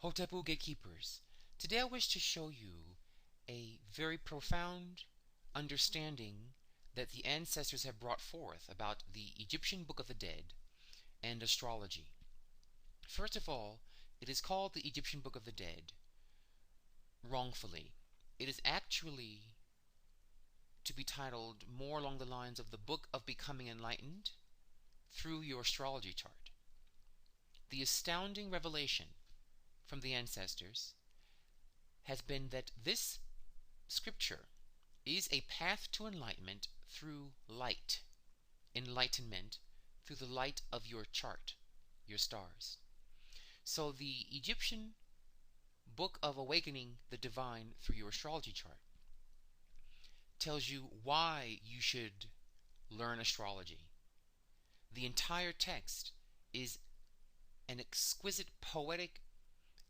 Hotepu Gatekeepers. Today I wish to show you a very profound understanding that the ancestors have brought forth about the Egyptian Book of the Dead and astrology. First of all, it is called the Egyptian Book of the Dead wrongfully. It is actually to be titled more along the lines of the Book of Becoming Enlightened through your astrology chart. The astounding revelation from the ancestors has been that this scripture is a path to enlightenment through light. Enlightenment through the light of your chart, your stars. So the Egyptian Book of Awakening the Divine through your astrology chart tells you why you should learn astrology. The entire text is an exquisite poetic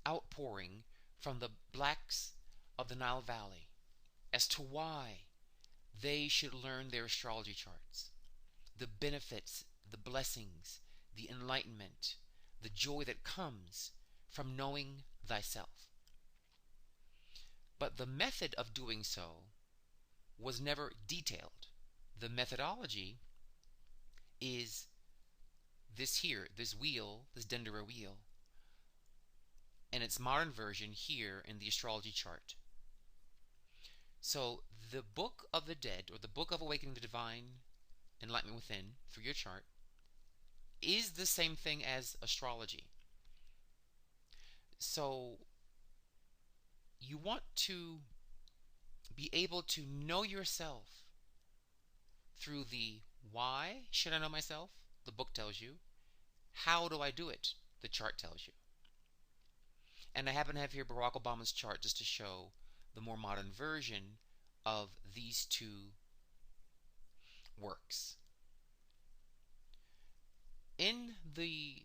outpouring from the blacks of the Nile Valley as to why they should learn their astrology charts, the benefits, the blessings, the enlightenment, the joy that comes from knowing thyself. But the method of doing so was never detailed. The methodology is this here, this wheel, this Dendera wheel, and its modern version here in the astrology chart. So the Book of the Dead, or the Book of Awakening the Divine Enlightenment Within through your chart, is the same thing as astrology. So you want to be able to know yourself through the why should I know myself? The book tells you. How do I do it? The chart tells you. And I happen to have here Barack Obama's chart just to show the more modern version of these two works. In the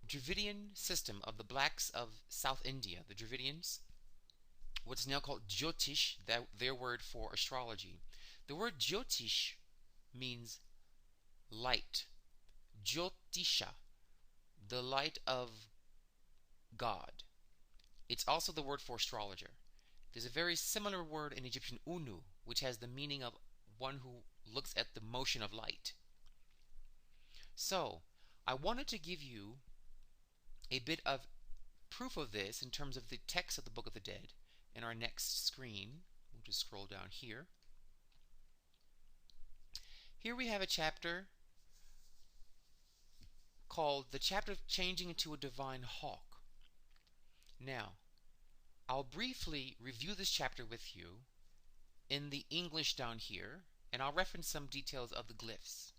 Dravidian system of the blacks of South India, the Dravidians, what's now called Jyotish, their word for astrology. The word Jyotish means light. Jyotisha, the light of God. It's also the word for astrologer. There's a very similar word in Egyptian Unu, which has the meaning of one who looks at the motion of light. So, I wanted to give you a bit of proof of this in terms of the text of the Book of the Dead in our next screen. We'll just scroll down here. Here we have a chapter called the chapter of changing into a divine hawk. Now, I'll briefly review this chapter with you in the English down here, and I'll reference some details of the glyphs.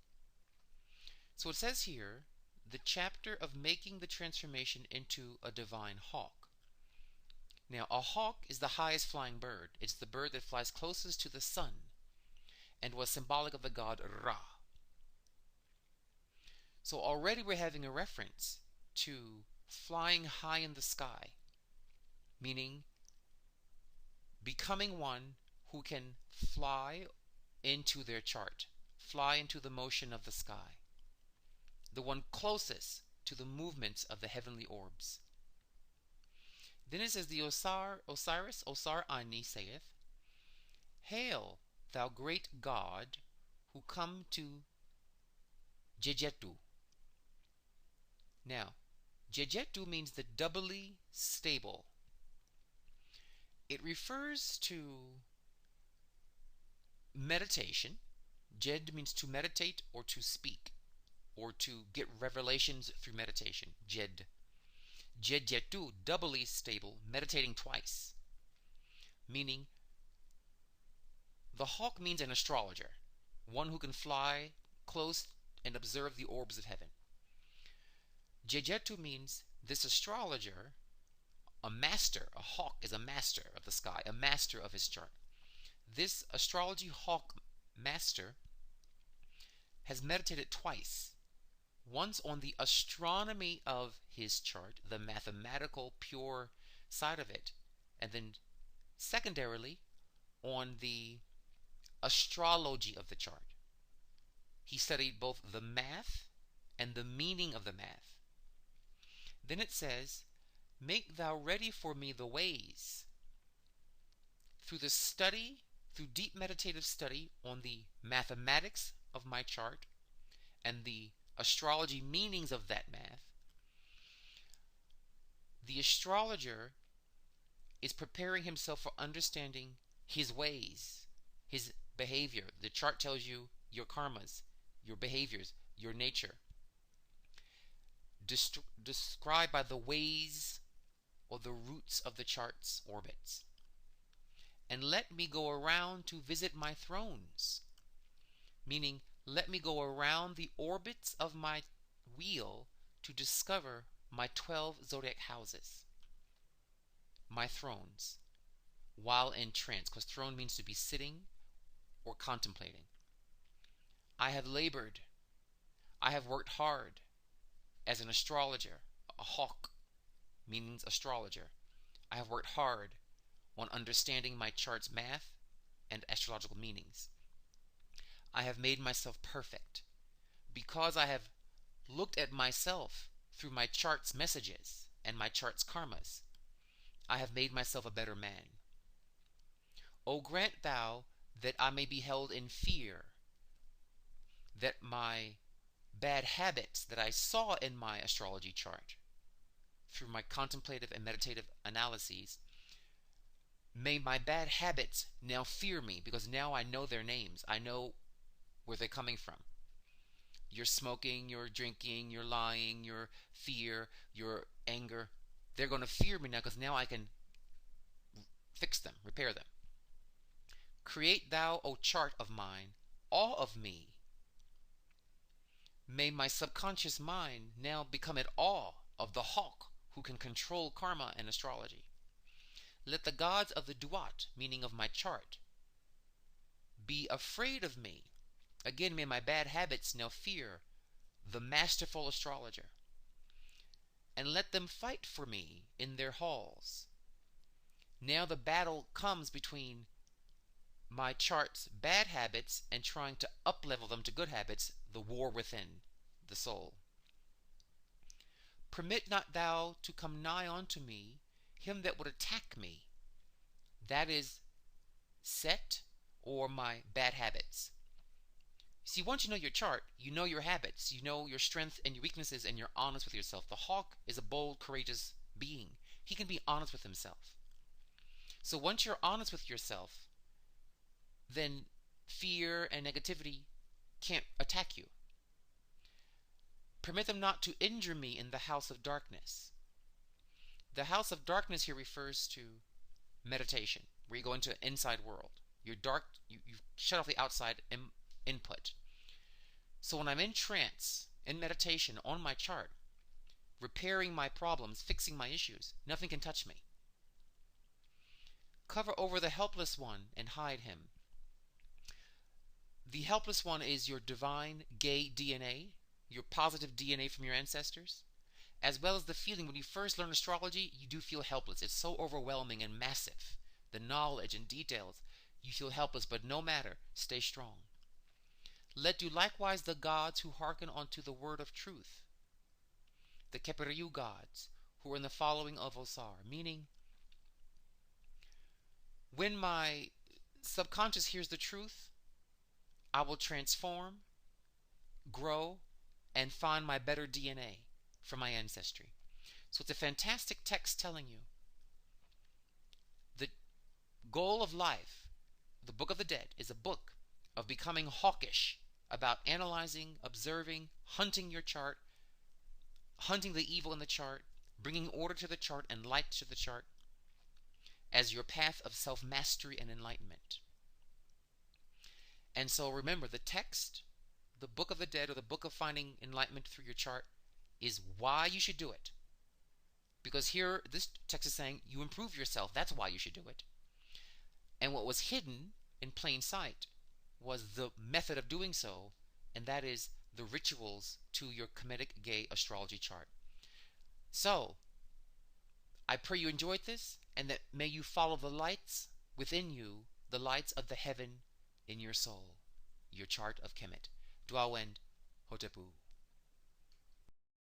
So it says here, the chapter of making the transformation into a divine hawk. Now, a hawk is the highest flying bird. It's the bird that flies closest to the sun and was symbolic of the god Ra. So already we're having a reference to flying high in the sky, meaning becoming one who can fly into their chart, fly into the motion of the sky, the one closest to the movements of the heavenly orbs. Then it says, the Osiris, Osar Ani, saith, Hail, thou great God, who come to Jejetu. Now, Jejetu means the doubly stable. It refers to meditation. Jed means to meditate or to speak, or to get revelations through meditation. Jed. Jejetu, doubly stable, meditating twice. Meaning, the hawk means an astrologer, one who can fly close and observe the orbs of heaven. Jejetu means this astrologer, a master. A hawk is a master of the sky, a master of his chart. This astrology hawk master has meditated twice. Once on the astronomy of his chart, the mathematical, pure side of it, and then secondarily on the astrology of the chart. He studied both the math and the meaning of the math. Then it says Make thou ready for me the ways. Through the study, through deep meditative study on the mathematics of my chart and the astrology meanings of that math, the astrologer is preparing himself for understanding his ways, his behavior. The chart tells you your karmas, your behaviors, your nature, described by the ways or the roots of the chart's orbits. And let me go around to visit my thrones, meaning let me go around the orbits of my wheel to discover my 12 zodiac houses, my thrones, while in trance, because throne means to be sitting or contemplating. I have labored, I have worked hard as an astrologer, a hawk means astrologer. I have worked hard on understanding my chart's math and astrological meanings. I have made myself perfect because I have looked at myself through my chart's messages and my chart's karmas. I have made myself a better man. O grant thou that I may be held in fear, that my bad habits that I saw in my astrology chart through my contemplative and meditative analyses, may my bad habits now fear me, because now I know their names. I know where they're coming from. Your smoking, your drinking, your lying, your fear, your anger, they're going to fear me now because now I can fix them, repair them. Create thou, O chart of mine, awe of me. May my subconscious mind now become at awe of the hawk who can control karma and astrology. Let the gods of the duat, meaning of my chart, be afraid of me. Again, may my bad habits now fear the masterful astrologer, and let them fight for me in their halls. Now the battle comes between my chart's bad habits and trying to up-level them to good habits, the war within the soul. Permit not thou to come nigh unto me him that would attack me, that is, Set or my bad habits. See, once you know your chart, you know your habits, you know your strengths and your weaknesses, and you're honest with yourself. The hawk is a bold, courageous being. He can be honest with himself. So once you're honest with yourself, then fear and negativity can't attack you. Permit them not to injure me in the house of darkness. The house of darkness here refers to meditation, where you go into an inside world. You're dark, you shut off the outside input. So when I'm in trance, in meditation, on my chart, repairing my problems, fixing my issues, nothing can touch me. Cover over the helpless one and hide him. The helpless one is your divine gay DNA, your positive DNA from your ancestors, as well as the feeling when you first learn astrology, you do feel helpless. It's so overwhelming and massive. The knowledge and details, you feel helpless, but no matter, stay strong. Let do likewise the gods who hearken unto the word of truth, the Keperyu gods, who are in the following of Osar, meaning when my subconscious hears the truth, I will transform, grow, and find my better DNA from my ancestry. So it's a fantastic text telling you the goal of life. The Book of the Dead is a book of becoming hawkish, about analyzing, observing, hunting your chart, hunting the evil in the chart, bringing order to the chart and light to the chart as your path of self-mastery and enlightenment. And so remember, the text, the Book of the Dead, or the book of finding enlightenment through your chart, is why you should do it. Because here, this text is saying you improve yourself. That's why you should do it. And what was hidden in plain sight was the method of doing so, and that is the rituals to your Kemetic gay astrology chart. So, I pray you enjoyed this, and that may you follow the lights within you, the lights of the heaven in your soul, your chart of Kemet. Dwawend Hotepu.